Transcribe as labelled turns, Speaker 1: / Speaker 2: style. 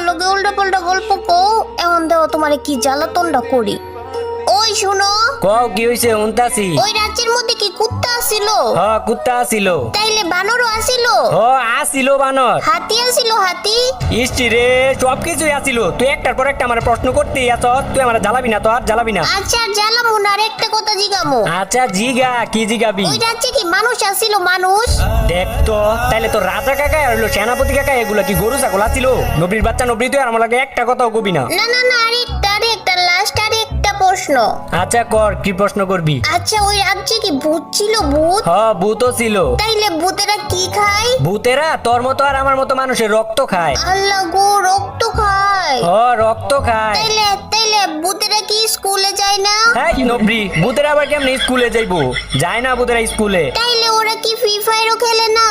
Speaker 1: লগে উল্টা পাল্টা গল্প কও, এখন দেও তোমারে কি জ্বালাতনটা করি। ওই শুনো,
Speaker 2: কও কি হইছে? উনতাছি।
Speaker 1: ওই রাজ্যের মধ্যে কি কুত্তা আসিল?
Speaker 2: হ, কুত্তা আসিল।
Speaker 1: তাইলে বানরও আসিল?
Speaker 2: হ, আসিল বানর।
Speaker 1: হাতি আসিল? হাতি?
Speaker 2: ইষ্টি রে, সবকিছুই আসিল। তুই একটার পর একটা আমার প্রশ্ন করতেই আছ। তুই আমার জ্বালাবি না, তো আর জ্বালাবি না।
Speaker 1: আচ্ছা জ্বালামু না, আর একটা কথা জিগামু।
Speaker 2: আচ্ছা জিগা, কি জিগাবি?
Speaker 1: ওই রাজ্যে কি মানুষ আসিল? মানুষ?
Speaker 2: দেখ তো, তাইলে তো রাজা কাকা আর হলো সেনাপতি কাকা এগুলা কি গরু ছাগল আসিল? নবীর বাচ্চা নবী, তুই আর আমার লাগে একটা কথাও কবি না।
Speaker 1: না না না, আরেকটা লাস্ট আরেকটা প্রশ্ন।
Speaker 2: আচ্ছা কর, কি প্রশ্ন করবি?
Speaker 1: আচ্ছা ওই রাজ্যে কি ভূত ছিল? ভূত?
Speaker 2: হ, ভূতও ছিল।
Speaker 1: তাইলে ভূতেরা কি খায়?
Speaker 2: ভূতেরা তোর মতো আর আমার মতো মানুষের রক্ত খায়।
Speaker 1: আল্লাহ গো, রক্ত খায়?
Speaker 2: হ, রক্ত খায়।
Speaker 1: তাইলে তাইলে ভূতেরা কি স্কুলে যায় না?
Speaker 2: হ্যাঁ নবী, ভূতেরা আবার কেমনে স্কুলে যাইবো? যায় না ভূতেরা স্কুলে।
Speaker 1: তাইলে ওরা কি ফ্রি ফায়ারও খেলে না?